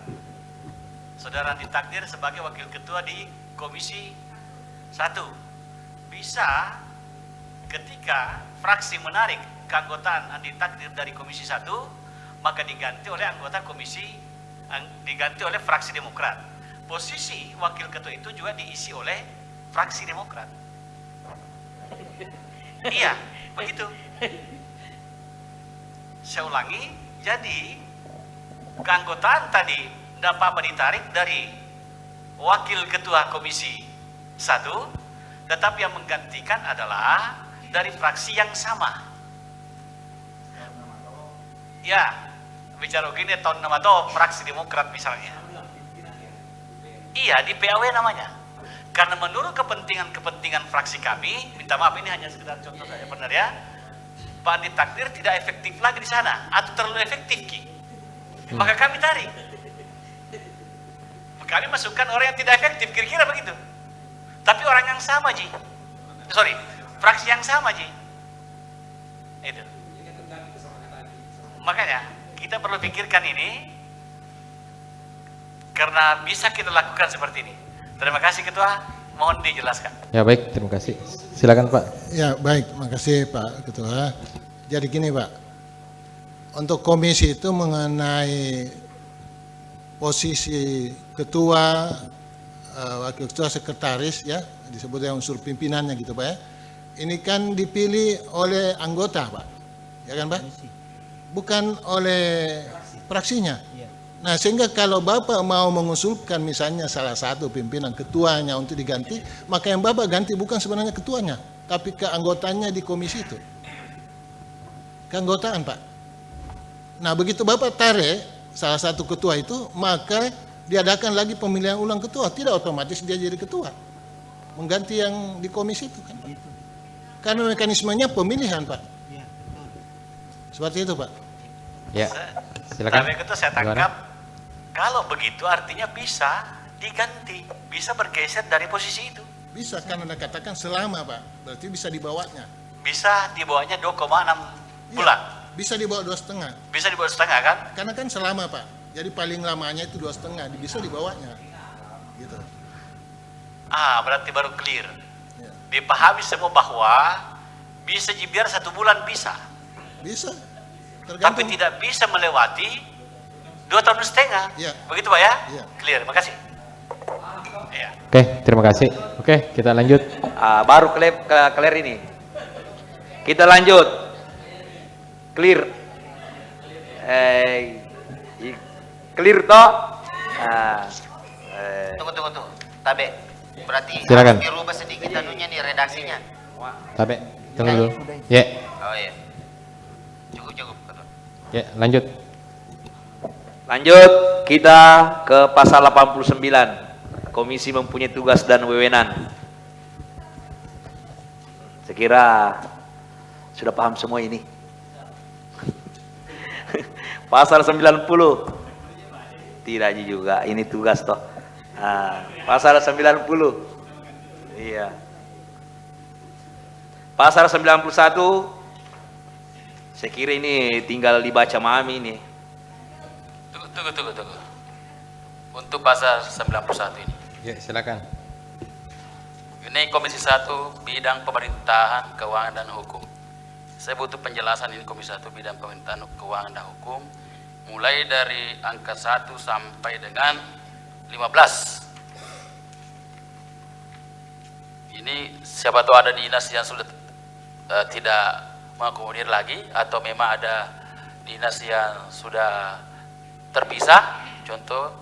saudara ditakdir sebagai wakil ketua di komisi 1. Bisa ketika fraksi menarik keanggotaan Andi Takdir dari komisi 1, maka diganti oleh anggota komisi, diganti oleh fraksi Demokrat. Posisi wakil ketua itu juga diisi oleh fraksi Demokrat. Iya, begitu. Saya ulangi, jadi keanggotaan tadi tidak apa-apa ditarik dari wakil ketua komisi 1, tetapi yang menggantikan adalah dari fraksi yang sama. Ya, bicara gini tahun nama atau fraksi Demokrat misalnya. Iya, di PAW namanya. Karena menurut kepentingan fraksi kami, minta maaf ini hanya sekedar contoh saja benar ya, Pak Andi Takdir tidak efektif lagi di sana atau terlalu efektif Ki. Maka kami tarik. Kami masukkan orang yang tidak efektif, kira-kira begitu. Tapi orang yang sama Ji. Sorry, fraksi yang sama Ji. Itu. Makanya kita perlu pikirkan ini karena bisa kita lakukan seperti ini. Terima kasih Ketua, mohon dijelaskan. Ya baik, terima kasih. Silakan Pak. Ya baik, makasih Pak Ketua. Jadi gini Pak, untuk komisi itu mengenai posisi ketua, wakil ketua, sekretaris ya, disebutnya unsur pimpinannya gitu Pak ya. Ini kan dipilih oleh anggota Pak, ya kan Pak? Bukan oleh fraksinya. Nah sehingga kalau Bapak mau mengusulkan misalnya salah satu pimpinan ketuanya untuk diganti, maka yang Bapak ganti bukan sebenarnya ketuanya, tapi keanggotaannya di komisi itu. Keanggotaan Pak. Nah begitu Bapak tarik salah satu ketua itu, maka diadakan lagi pemilihan ulang ketua, tidak otomatis dia jadi ketua, mengganti yang di komisi itu kan. Karena mekanismenya pemilihan Pak. Seperti itu Pak. Ya, silakan. Tapi Ketua saya tangkap, kalau begitu artinya bisa diganti, bisa bergeser dari posisi itu. Bisa, kan Anda katakan selama Pak, berarti bisa dibawanya. Bisa dibawanya 2,6 bulan. Bisa dibawa 2,5. Bisa dibawa setengah kan? Karena kan selama Pak, jadi paling lamanya itu 2,5, bisa dibawanya. Gitu. Berarti baru clear. Dipahami semua bahwa bisa biar 1 bulan bisa. Bisa. Tapi tidak bisa melewati 2,5 tahun. Ya. Begitu Pak ya? Ya. Clear, makasih. Ya. Oke, terima kasih. Oke, kita lanjut. Baru clear ini. Kita lanjut. Clear. Clear toh? Tunggu. Tabe, berarti Silakan. harus dirubah sedikit anunya nih redaksinya. Tabe, tunggu dulu. Ya, Oh iya. Cukup. ya lanjut. Lanjut, kita ke pasal 89. Komisi mempunyai tugas dan wewenang. Saya kira sudah paham semua ini. Pasal 90. Tidak juga, ini tugas toh. Nah, pasal 90. Iya. Pasal 91. Saya kira ini tinggal dibaca Mami ini. Tunggu. Untuk pasal 91 ini. Ya, silakan. Ini Komisi 1 bidang pemerintahan, keuangan dan hukum. Saya butuh penjelasan ini Komisi 1 bidang pemerintahan, keuangan dan hukum. Mulai dari angka 1 sampai dengan 15. Ini siapa tahu ada dinas yang sudah tidak mengakomodir lagi, atau memang ada dinas yang sudah terpisah, contoh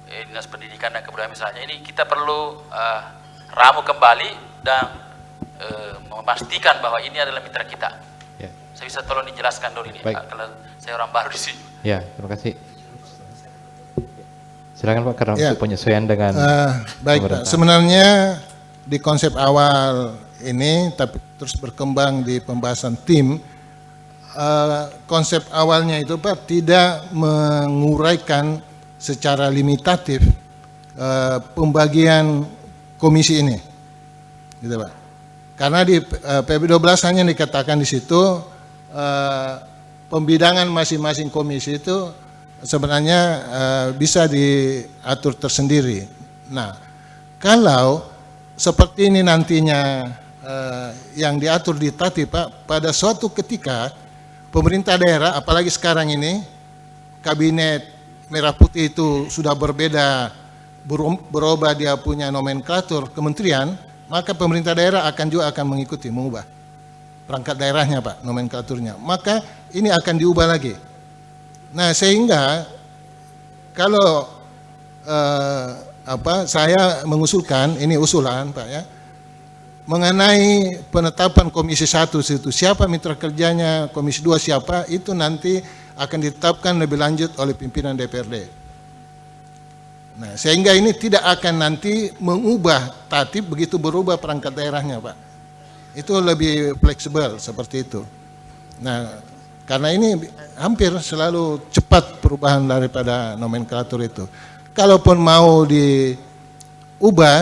dinas pendidikan dan kebudayaan misalnya. Ini kita perlu ramu kembali dan memastikan bahwa ini adalah mitra kita. Ya. Saya bisa tolong dijelaskan dulu ini, Pak, karena saya orang baru di sini. Ya, terima kasih. Silakan Pak, karena Ya. untuk penyesuaian dengan baik Pak, sebenarnya di konsep awal ini tapi terus berkembang di pembahasan tim, konsep awalnya itu Pak tidak menguraikan secara limitatif pembagian komisi ini, gitu Pak. Karena di PP 12 hanya dikatakan di situ pembidangan masing-masing komisi itu sebenarnya bisa diatur tersendiri. Nah, kalau seperti ini nantinya yang diatur di Tatip Pak, pada suatu ketika pemerintah daerah, apalagi sekarang ini kabinet merah putih itu sudah berbeda, berubah dia punya nomenklatur kementerian, maka pemerintah daerah juga akan mengikuti, mengubah perangkat daerahnya Pak, nomenklaturnya. Maka ini akan diubah lagi. Nah, sehingga kalau saya mengusulkan, ini usulan Pak ya, mengenai penetapan Komisi 1 itu siapa mitra kerjanya, Komisi 2 siapa, itu nanti akan ditetapkan lebih lanjut oleh pimpinan DPRD. Nah, sehingga ini tidak akan nanti mengubah tatip begitu berubah perangkat daerahnya Pak. Itu lebih fleksibel seperti itu. Nah, karena ini hampir selalu cepat perubahan daripada nomenklatur itu. Kalaupun mau diubah,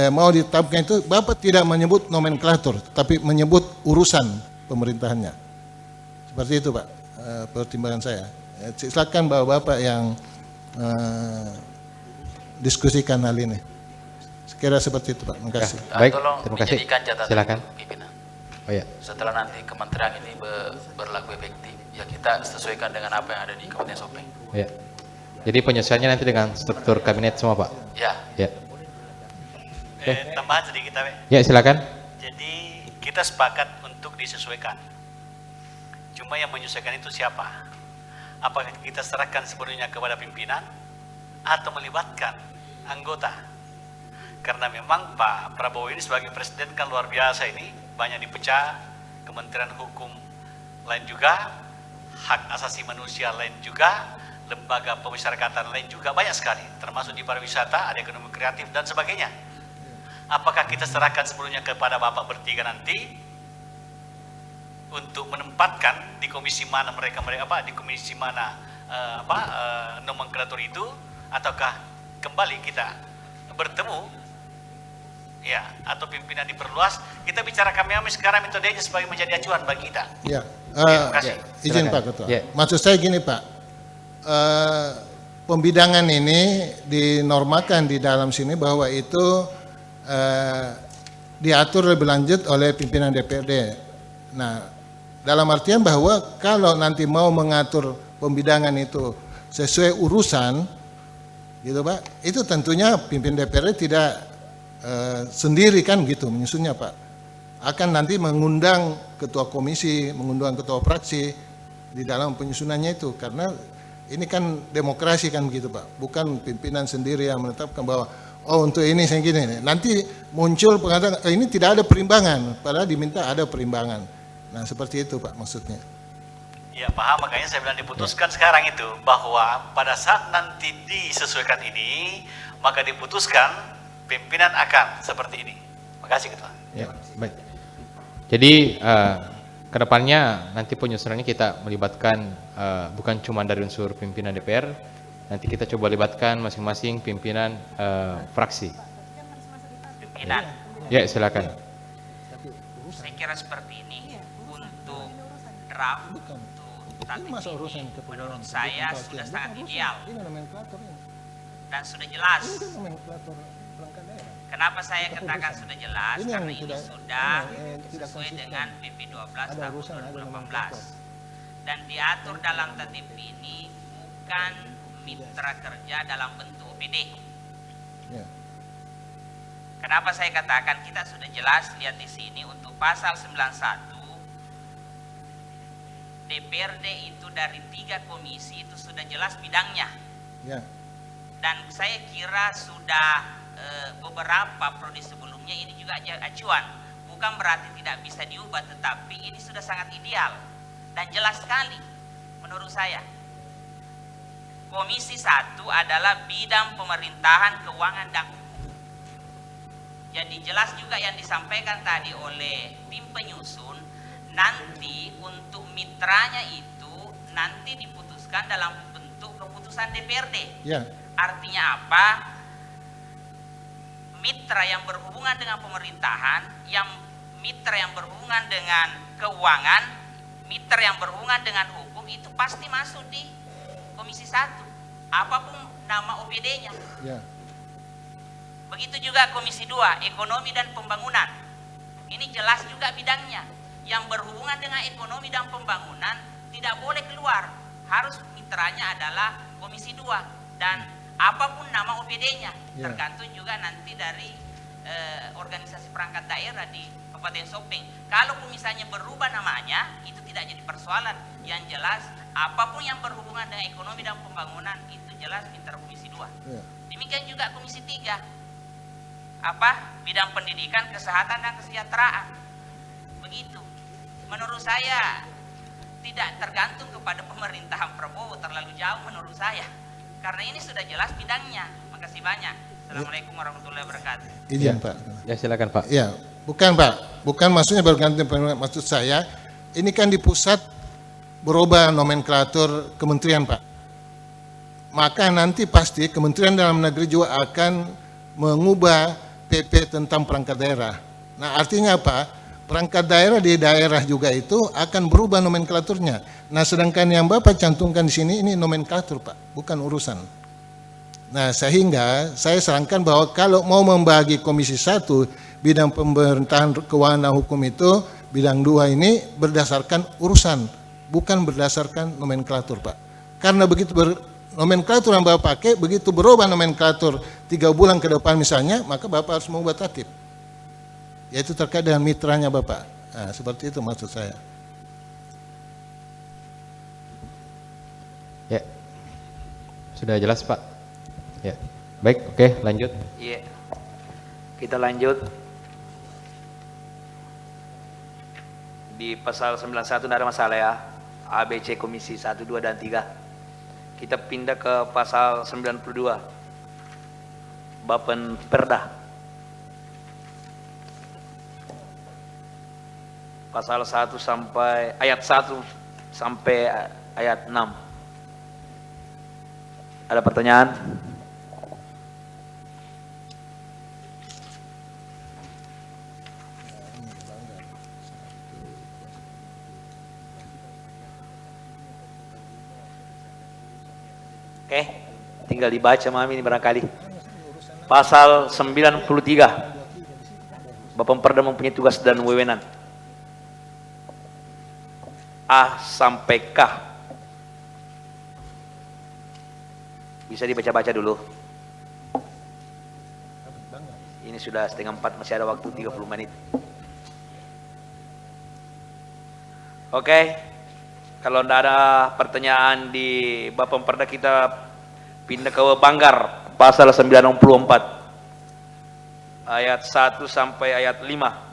mau ditetapkan itu, Bapak tidak menyebut nomenklatur, tapi menyebut urusan pemerintahannya. Seperti itu Pak, pertimbangan saya. Silakan Bapak yang diskusikan hal ini. Sekira seperti itu Pak, terima kasih. Baik, Tolong terima kasih. dijadikan catatan Silakan. pimpinan. Oh ya. Setelah nanti kementerian ini berlaku efektif, ya kita sesuaikan dengan apa yang ada di Kabupaten Sopeng. Ya. Jadi penyesuaiannya nanti dengan struktur kabinet semua Pak. Ya. Ya. Tambahan sedikit Pak. Ya, silakan. Jadi kita sepakat untuk disesuaikan. Cuma yang menyesuaikan itu siapa? Apakah kita serahkan sepenuhnya kepada pimpinan atau melibatkan anggota? Karena memang Pak Prabowo ini sebagai presiden kan luar biasa ini, banyak dipecah, Kementerian Hukum lain juga, hak asasi manusia lain juga, lembaga pemasyarakatan lain juga, banyak sekali, termasuk di pariwisata, ada ekonomi kreatif dan sebagainya. Apakah kita serahkan sepenuhnya kepada Bapak bertiga nanti untuk menempatkan di komisi mana di komisi mana nomenklatur itu, ataukah kembali kita bertemu ya, atau pimpinan diperluas? Kita bicara kami sekarang metodenya sebagai menjadi acuan bagi kita. Ya, Terima kasih. izin Silakan. Pak Ketua. Ya. Maksud saya gini Pak, pembidangan ini dinormakan di dalam sini bahwa itu diatur lebih lanjut oleh pimpinan DPRD. Nah, dalam artian bahwa kalau nanti mau mengatur pembidangan itu sesuai urusan, gitu Pak, itu tentunya pimpinan DPRD tidak sendiri kan gitu menyusunnya Pak. Akan nanti mengundang ketua komisi, mengundang ketua fraksi di dalam penyusunannya itu, karena ini kan demokrasi kan gitu Pak, bukan pimpinan sendiri yang menetapkan bahwa oh untuk ini saya gini. Nanti muncul pengatakan ini tidak ada perimbangan, padahal diminta ada perimbangan. Nah seperti itu Pak maksudnya. Ya paham, makanya saya bilang diputuskan sekarang itu bahwa pada saat nanti disesuaikan ini maka diputuskan pimpinan akan seperti ini. Makasih Ketua. Ya, baik. Jadi kedepannya nanti penyusunannya kita melibatkan bukan cuma dari unsur pimpinan DPR, nanti kita coba libatkan masing-masing pimpinan fraksi. Pimpinan. Ya, silakan. Saya kira seperti ini untuk draft tatip ini menurut saya sudah sangat ideal dan sudah jelas. Kenapa saya katakan sudah jelas? Karena ini sudah sesuai dengan PP 12 tahun 2018 dan diatur dalam tatip ini bukan mitra kerja dalam bentuk OPD. Kenapa saya katakan kita sudah jelas lihat di sini untuk pasal 91 DPRD itu dari 3 komisi itu sudah jelas bidangnya. Ya. Dan saya kira sudah beberapa prodi sebelumnya ini juga acuan. Bukan berarti tidak bisa diubah, tetapi ini sudah sangat ideal dan jelas sekali menurut saya. Komisi 1 adalah bidang pemerintahan, keuangan dan hukum. Jadi jelas juga yang disampaikan tadi oleh tim penyusun, nanti untuk mitranya itu nanti diputuskan dalam bentuk keputusan DPRD. Ya. Artinya apa? Mitra yang berhubungan dengan pemerintahan, yang mitra yang berhubungan dengan keuangan, mitra yang berhubungan dengan hukum itu pasti masuk di Komisi 1. Apapun nama OPD-nya. Ya. Begitu juga Komisi 2, Ekonomi dan Pembangunan. Ini jelas juga bidangnya. Yang berhubungan dengan ekonomi dan pembangunan tidak boleh keluar. Harus mitranya adalah Komisi 2 dan apapun nama OPD-nya. Ya. Tergantung juga nanti dari organisasi perangkat daerah di Kabupaten Sopeng. Kalau misalnya berubah namanya, itu tidak jadi persoalan. Yang jelas apapun yang berhubungan dengan ekonomi dan pembangunan itu jelas mitra Komisi 2. Ya. Demikian juga Komisi 3. Bidang pendidikan, kesehatan dan kesejahteraan. Begitu. Menurut saya tidak tergantung kepada pemerintahan Prabowo terlalu jauh menurut saya. Karena ini sudah jelas bidangnya. Makasih banyak. Assalamualaikum warahmatullahi wabarakatuh. Izin Pak. Ya silakan Pak. Ya, bukan Pak. Bukan maksudnya berganti, maksud saya ini kan di pusat berubah nomenklatur kementerian Pak. Maka nanti pasti Kementerian Dalam Negeri juga akan mengubah PP tentang perangkat daerah. Nah artinya apa? Perangkat daerah di daerah juga itu akan berubah nomenklaturnya. Nah sedangkan yang Bapak cantumkan di sini ini nomenklatur Pak, bukan urusan. Nah sehingga saya sarankan bahwa kalau mau membagi Komisi 1 bidang pemerintahan keuangan dan hukum itu, bidang 2 ini berdasarkan urusan, bukan berdasarkan nomenklatur Pak. Karena begitu nomenklatur yang Bapak pakai, begitu berubah nomenklatur 3 bulan ke depan misalnya, maka Bapak harus mengubah tatip. Yaitu terkait dengan mitranya Bapak. Nah, seperti itu maksud saya. Ya. Sudah jelas Pak. Ya. Baik, oke, lanjut. Iya. Kita lanjut. Di pasal 91 tidak ada masalah ya. ABC Komisi 1, 2 dan 3. Kita pindah ke pasal 92. Bapen Perda. Pasal 1 sampai ayat 1 sampai ayat 6. Ada pertanyaan? Oke, tinggal dibaca Mami ini barangkali. Pasal 93. Bapak Perda mempunyai tugas dan wewenang. A sampai K. Bisa dibaca-baca dulu. Ini sudah 3:30, masih ada waktu 30 menit. Oke. Kalau tidak ada pertanyaan di Bapak Perda, kita pindah ke Banggar, pasal 94. Ayat 1 sampai ayat 5.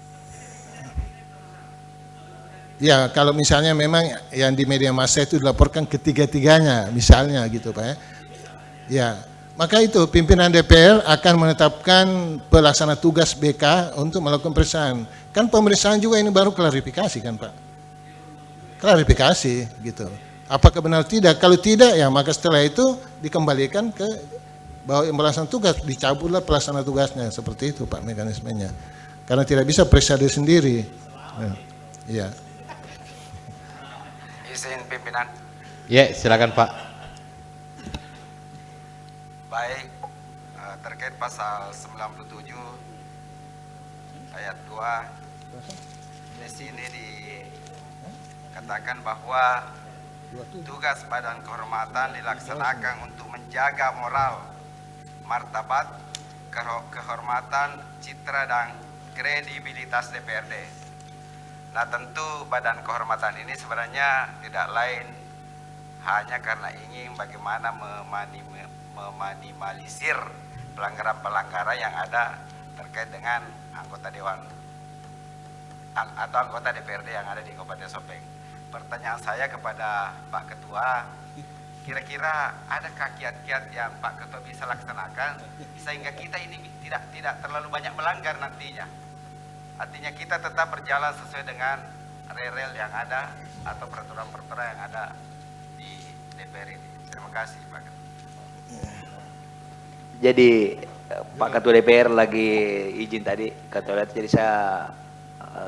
Ya, kalau misalnya memang yang di media massa itu dilaporkan ketiga-tiganya, misalnya gitu Pak ya. Ya, maka itu pimpinan DPR akan menetapkan pelaksana tugas BK untuk melakukan pemeriksaan. Kan pemeriksaan juga ini baru klarifikasi kan Pak? Klarifikasi gitu. Apakah benar tidak? Kalau tidak ya maka setelah itu dikembalikan ke bahwa pelaksana tugas, dicabutlah pelaksana tugasnya, seperti itu Pak mekanismenya. Karena tidak bisa periksa diri sendiri. Iya. Izin pimpinan. Ya, silakan Pak. Baik, terkait pasal 97 ayat 2 di sini dikatakan bahwa tugas Badan Kehormatan dilaksanakan untuk menjaga moral, martabat, kehormatan, citra dan kredibilitas DPRD. Nah, tentu Badan Kehormatan ini sebenarnya tidak lain hanya karena ingin bagaimana meminimalisir pelanggaran-pelanggaran yang ada terkait dengan anggota Dewan atau anggota DPRD yang ada di Kabupaten Sopeng. Pertanyaan saya kepada Pak Ketua, kira-kira adakah kiat-kiat yang Pak Ketua bisa laksanakan sehingga kita ini tidak terlalu banyak melanggar nantinya? Artinya kita tetap berjalan sesuai dengan rel yang ada atau peraturan-peraturan yang ada di DPR ini. Terima kasih Pak Ketua. Jadi Pak Ketua DPR lagi izin tadi ke toilet, jadi saya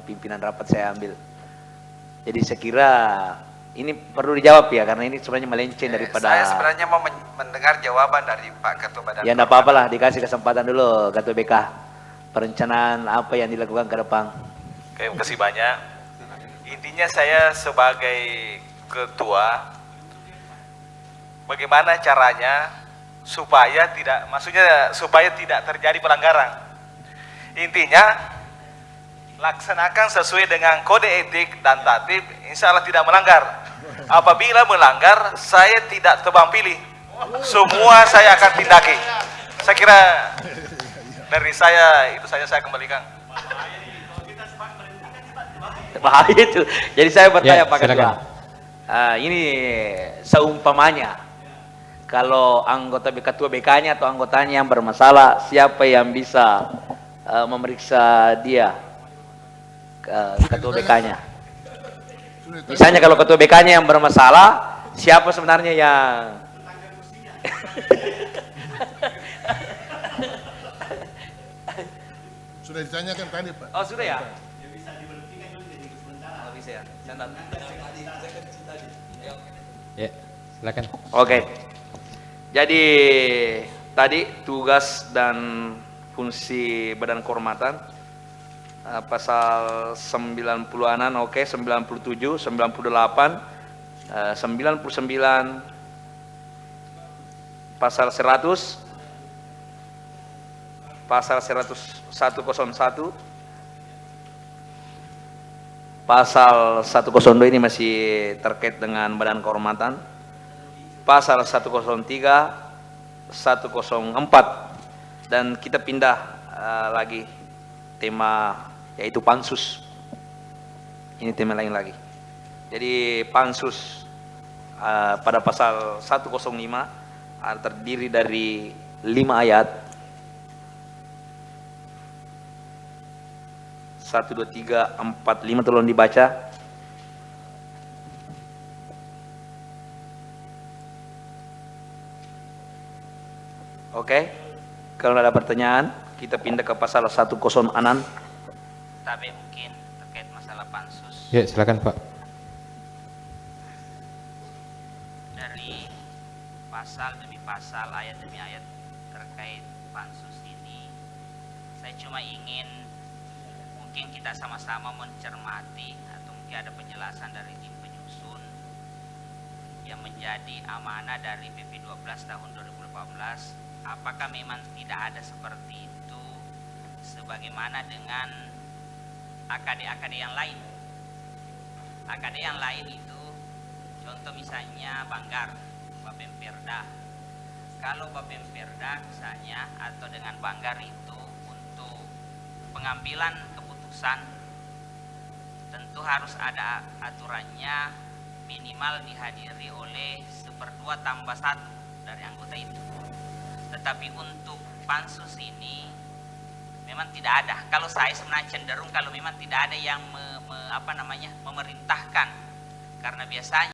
pimpinan rapat saya ambil. Jadi saya kira ini perlu dijawab ya, karena ini sebenarnya melenceng daripada. Saya sebenarnya mau mendengar jawaban dari Pak Ketua Badan. Ya enggak apa-apa lah, dikasih kesempatan dulu Ketua BK. Perencanaan apa yang dilakukan ke depan? Oke, terima kasih banyak. Intinya saya sebagai ketua, bagaimana caranya supaya tidak terjadi pelanggaran. Intinya laksanakan sesuai dengan kode etik dan tatib, insya Allah tidak melanggar. Apabila melanggar, saya tidak tebang pilih. Semua saya akan tindaki. Saya kira dari saya itu saja, saya kembalikan. Bahaya itu. Jadi saya bertanya Ya, Pak Ketua. Ini seumpamanya kalau anggota Ketua BK-nya atau anggotanya yang bermasalah, siapa yang bisa memeriksa dia? Ketua BK-nya. Misalnya kalau Ketua BK-nya yang bermasalah, siapa sebenarnya yang Sudah ditanyakan tadi Pak. Oh sudah ya? Ya, silakan. Oke. Jadi tadi tugas dan fungsi Badan Kehormatan pasal 90-an, oke, 97, 98, 99, pasal 100, pasal 101, pasal 102 ini masih terkait dengan Badan Kehormatan, pasal 103, 104, dan kita pindah lagi tema yaitu pansus. Ini tema lain lagi. Jadi pansus pada pasal 105 terdiri dari 5 ayat. 1, 2, 3, 4, 5 tolong dibaca. Oke. Kalau ada pertanyaan, kita pindah ke pasal 106. Tapi mungkin terkait masalah pansus. Ya, silakan Pak. Dari pasal demi pasal, ayat demi ayat terkait pansus ini, saya cuma ingin mungkin kita sama-sama mencermati atau mungkin ada penjelasan dari tim penyusun yang menjadi amanah dari PP 12 tahun 2018. Apakah memang tidak ada seperti itu sebagaimana dengan AKD-AKD yang lain? AKD yang lain itu contoh misalnya Banggar, Bapemperda. Kalau Bapemperda misalnya atau dengan Banggar itu untuk pengambilan keputusan tentu harus ada aturannya, minimal dihadiri oleh 1/2 tambah 1 dari anggota itu. Tetapi untuk pansus ini memang tidak ada. Kalau saya sebenarnya cenderung kalau memang tidak ada yang memerintahkan, karena biasanya